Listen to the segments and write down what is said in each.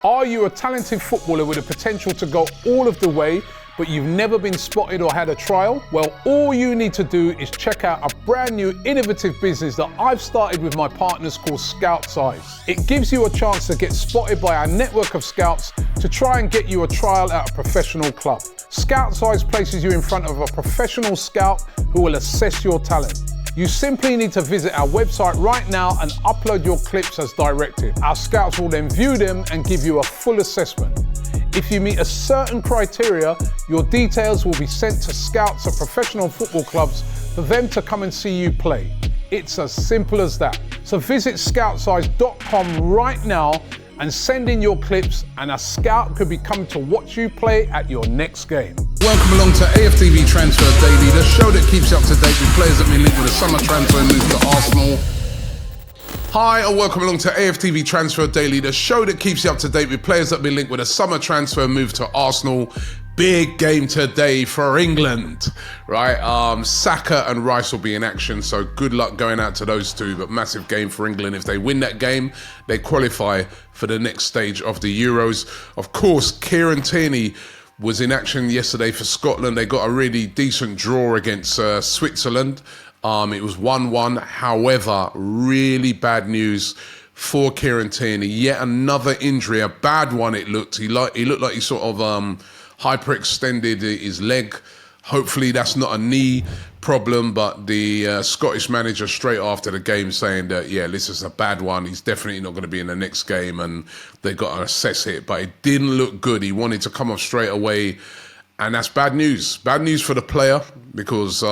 Are you a talented footballer with the potential to go all of the way, but you've never been spotted or had a trial? Well, all you need to do is check out a brand new innovative business that I've started with my partners called Scout Size. It gives you a chance to get spotted by our network of scouts to try and get you a trial at a professional club. Scout Size places you in front of a professional scout who will assess your talent. You simply need to visit our website right now and upload your clips as directed. Our scouts will then view them and give you a full assessment. If you meet a certain criteria, your details will be sent to scouts at professional football clubs for them to come and see you play. It's as simple as that. So visit scoutsize.com right now and send in your clips, and a scout could be coming to watch you play at your next game. Welcome along to AFTV Transfer Daily, the show that keeps you up to date with players that have been linked with a summer transfer move to Arsenal. Hi, and welcome along to AFTV Transfer Daily, the show that keeps you up to date with players that have been linked with a summer transfer move to Arsenal. Big game today for England, right? Saka and Rice will be in action, so good luck going out to those two, but massive game for England. If they win that game, they qualify for the next stage of the Euros. Of course, Kieran Tierney was in action yesterday for Scotland. They got a really decent draw against Switzerland. It was 1-1. However, really bad news for Kieran Tierney. Yet another injury, a bad one it looked. He looked like he sort of hyperextended his leg. Hopefully that's not a knee problem, but the Scottish manager straight after the game saying that, yeah, this is a bad one. He's definitely not going to be in the next game and they've got to assess it. But it didn't look good. He wanted to come off straight away. And that's bad news. Bad news for the player because,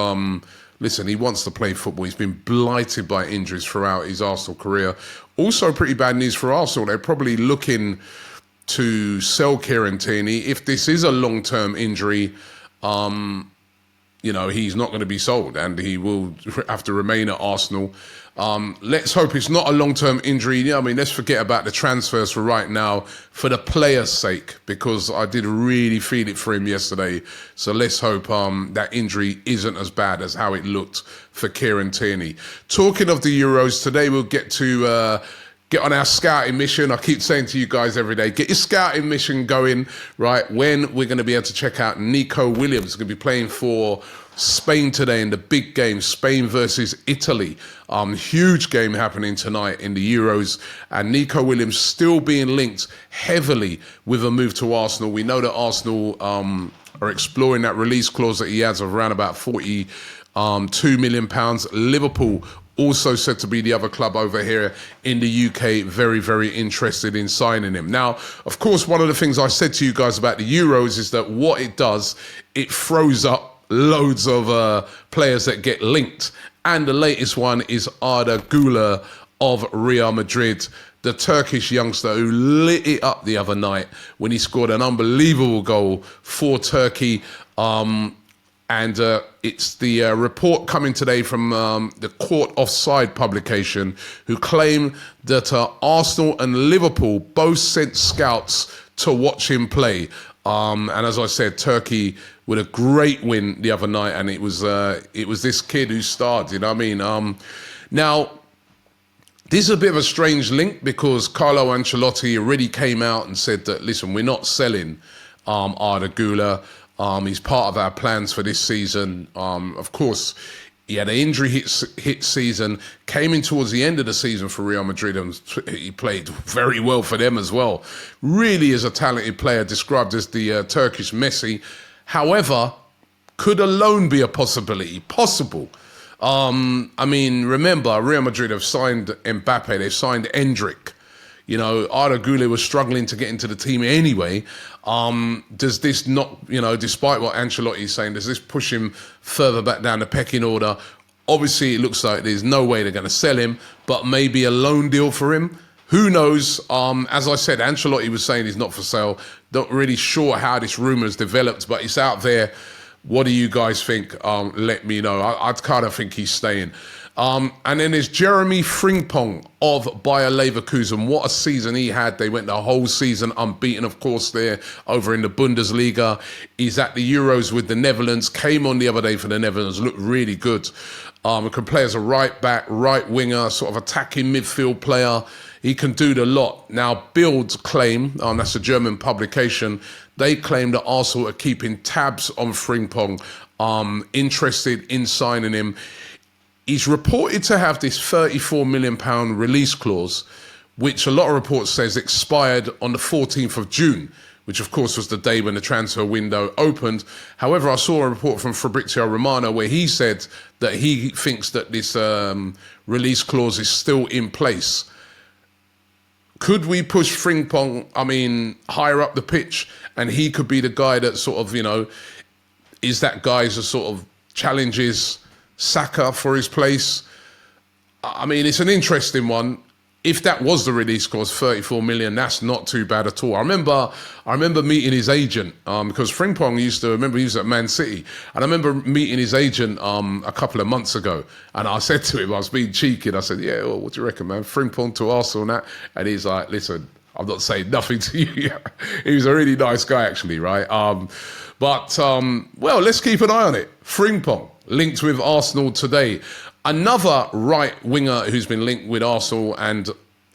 listen, he wants to play football. He's been blighted by injuries throughout his Arsenal career. Also pretty bad news for Arsenal. They're probably looking to sell Kieran Tierney. If this is a long-term injury, he's not going to be sold and he will have to remain at Arsenal. Let's hope it's not a long-term injury. Let's forget about the transfers for right now for the player's sake, because I did really feel it for him yesterday. So let's hope that injury isn't as bad as how it looked for Kieran Tierney. Talking of the Euros, today we'll get to get on our scouting mission. I keep saying to you guys every day, get your scouting mission going, right? When we're going to be able to check out Nico Williams. He's going to be playing for Spain today in the big game, Spain versus Italy. Huge game happening tonight in the Euros. And Nico Williams still being linked heavily with a move to Arsenal. We know that Arsenal are exploring that release clause that he has of around about £42 million. Liverpool also said to be the other club over here in the UK, very, very interested in signing him. Now, of course, one of the things I said to you guys about the Euros is that what it does, it throws up loads of players that get linked. And the latest one is Arda Guler of Real Madrid, the Turkish youngster who lit it up the other night when he scored an unbelievable goal for Turkey. And it's the report coming today from the Court Offside publication, who claim that Arsenal and Liverpool both sent scouts to watch him play. And as I said, Turkey with a great win the other night, and it was this kid who starred. You know what I mean? Now, this is a bit of a strange link because Carlo Ancelotti already came out and said that, listen, we're not selling Arda Guler. He's part of our plans for this season. Of course, he had an injury hit season, came in towards the end of the season for Real Madrid, and he played very well for them as well. Really is a talented player, described as the Turkish Messi. However, could a loan be a possibility? Possible. Remember, Real Madrid have signed Mbappe, they've signed Endrick. Arda Guler was struggling to get into the team anyway. Does this not, despite what Ancelotti is saying, does this push him further back down the pecking order? Obviously, it looks like there's no way they're going to sell him, but maybe a loan deal for him. Who knows? As I said, Ancelotti was saying he's not for sale. Not really sure how this rumour has developed, but it's out there. What do you guys think? Let me know. I kind of think he's staying. And then there's Jeremie Frimpong of Bayer Leverkusen. What a season he had. They went the whole season unbeaten, of course, there over in the Bundesliga. He's at the Euros with the Netherlands. Came on the other day for the Netherlands. Looked really good. Can play as a right back, right winger, sort of attacking midfield player. He can do the lot. Now, Bild's claim, that's a German publication, they claim that Arsenal are keeping tabs on Frimpong, interested in signing him. He's reported to have this £34 million release clause, which a lot of reports says expired on the 14th of June, which of course was the day when the transfer window opened. However, I saw a report from Fabrizio Romano where he said that he thinks that this release clause is still in place. Could we push Frimpong, higher up the pitch, and he could be the guy that sort of, is that guy who sort of challenges Saka for his place? It's an interesting one. If that was the release clause, 34 million, that's not too bad at all. I remember meeting his agent, because Frimpong he was at Man City, and I remember meeting his agent a couple of months ago, and I said to him, I was being cheeky, and I said, yeah, well, what do you reckon, man? Frimpong to Arsenal and that? And he's like, listen, I'm not saying nothing to you. He was a really nice guy, actually, right? Well, let's keep an eye on it. Frimpong, linked with Arsenal today. Another right winger who's been linked with Arsenal, and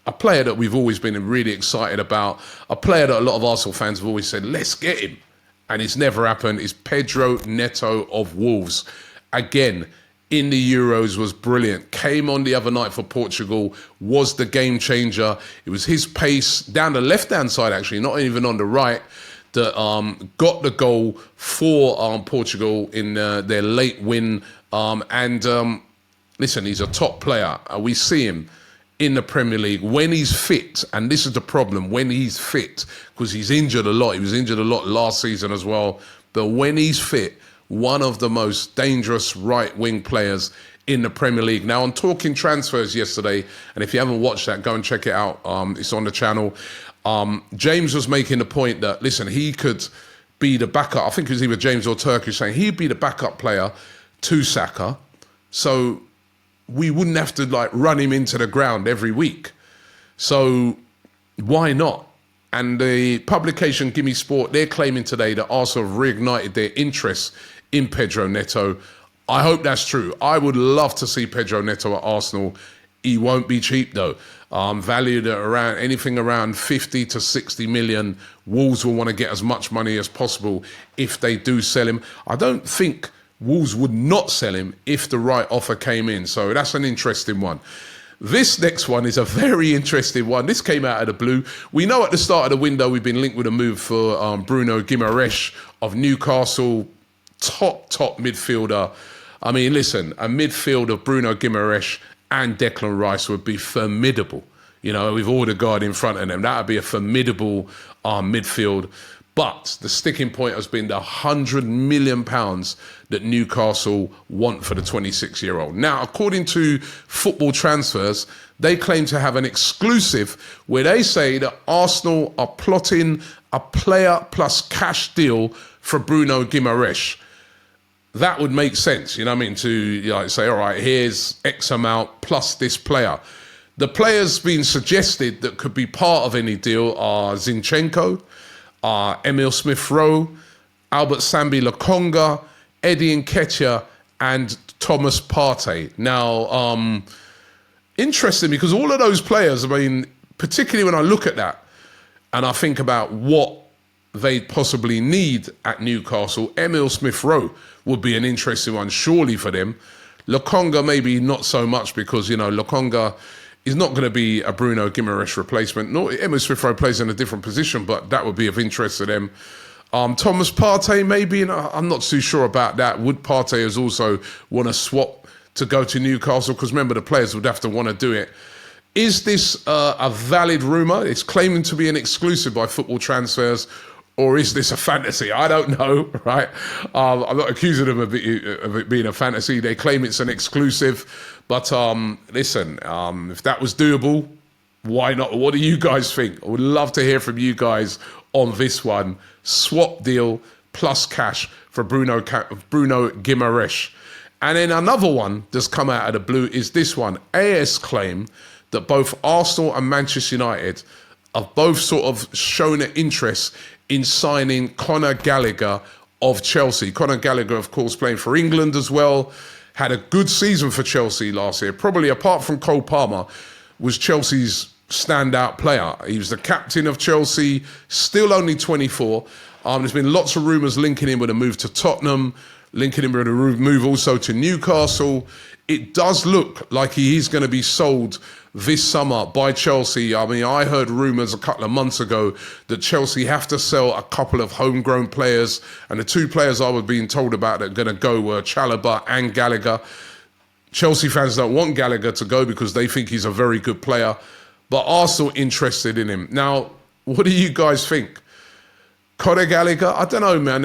a player that we've always been really excited about, a player that a lot of Arsenal fans have always said, let's get him, and it's never happened, is Pedro Neto of Wolves. Again, in the Euros, was brilliant. Came on the other night for Portugal, was the game changer. It was his pace down the left-hand side, actually, not even on the right, that got the goal for Portugal in their late win. Listen, he's a top player. We see him in the Premier League when he's fit, and this is the problem, when he's fit, because he's injured a lot. He was injured a lot last season as well. But when he's fit, one of the most dangerous right-wing players in the Premier League. Now, I'm talking transfers yesterday, and if you haven't watched that, go and check it out. It's on the channel. James was making the point that, listen, he could be the backup. I think it was either James or Turkish saying he'd be the backup player to Saka. So we wouldn't have to run him into the ground every week. So why not? And the publication Gimme Sport, they're claiming today that Arsenal have reignited their interest in Pedro Neto. I hope that's true. I would love to see Pedro Neto at Arsenal. He won't be cheap though. Valued at around anything around 50 to 60 million. Wolves will want to get as much money as possible if they do sell him. I don't think Wolves would not sell him if the right offer came in. So that's an interesting one. This next one is a very interesting one. This came out of the blue. We know at the start of the window we've been linked with a move for Bruno Guimarães of Newcastle. Top midfielder. Listen, a midfield of Bruno Guimarães and Declan Rice would be formidable. With Odegaard in front of them, that would be a formidable midfield. But the sticking point has been the £100 million that Newcastle want for the 26-year-old. Now, according to Football Transfers, they claim to have an exclusive where they say that Arsenal are plotting a player plus cash deal for Bruno Guimarães. That would make sense, to say, all right, here's X amount plus this player. The players being suggested that could be part of any deal are Zinchenko, Emil Smith-Rowe, Albert Sambi Lokonga, Eddie Nketiah, and Thomas Partey. Now, interesting because all of those players, particularly when I look at that and I think about what they possibly need at Newcastle, Emil Smith-Rowe would be an interesting one, surely, for them. Lokonga, maybe not so much because, Lokonga is not going to be a Bruno Guimarães replacement. Emil Smith-Rowe plays in a different position, but that would be of interest to them. Thomas Partey, maybe, I'm not too sure about that. Would Partey as also want to swap to go to Newcastle? Because remember, the players would have to want to do it. Is this a valid rumour? It's claiming to be an exclusive by Football Transfers, or is this a fantasy? I don't know, right? I'm not accusing them of it being a fantasy. They claim it's an exclusive. But listen, if that was doable, why not? What do you guys think? I would love to hear from you guys on this one. Swap deal plus cash for Bruno Guimarães. And then another one that's come out of the blue is this one. AS claim that both Arsenal and Manchester United have both sort of shown an interest in signing Conor Gallagher of Chelsea. Conor Gallagher, of course, playing for England as well. Had a good season for Chelsea last year. Probably, apart from Cole Palmer, was Chelsea's standout player. He was the captain of Chelsea, still only 24. There's been lots of rumours linking him with a move to Tottenham, linking him with a move also to Newcastle. It does look like he is going to be sold this summer by Chelsea. I mean, I heard rumours a couple of months ago that Chelsea have to sell a couple of homegrown players, and the two players I was being told about that are going to go were Chalobah and Gallagher. Chelsea fans don't want Gallagher to go because they think he's a very good player, but Arsenal interested in him. Now, what do you guys think? Conor Gallagher? I don't know, man.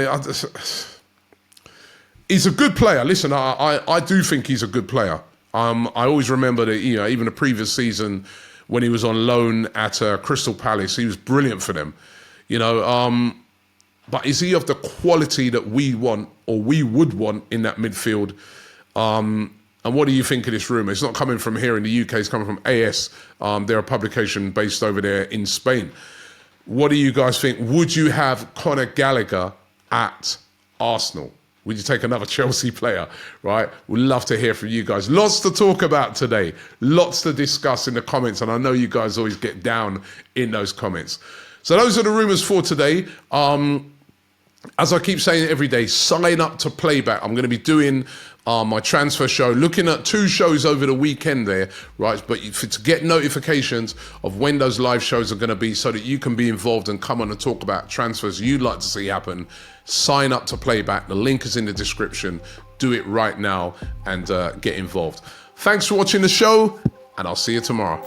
He's a good player. Listen, I do think he's a good player. I always remember that, even the previous season when he was on loan at Crystal Palace, he was brilliant for them. But is he of the quality that we want or we would want in that midfield? And what do you think of this rumour? It's not coming from here in the UK, it's coming from AS. They're a publication based over there in Spain. What do you guys think? Would you have Conor Gallagher at Arsenal? Would you take another Chelsea player, right? We'd love to hear from you guys. Lots to talk about today. Lots to discuss in the comments. And I know you guys always get down in those comments. So those are the rumours for today. As I keep saying every day, sign up to Playback. I'm going to be doing my transfer show, looking at 2 shows over the weekend there, right? But to get notifications of when those live shows are going to be so that you can be involved and come on and talk about transfers you'd like to see happen, sign up to Playback. The link is in the description. Do it right now and get involved. Thanks for watching the show, and I'll see you tomorrow.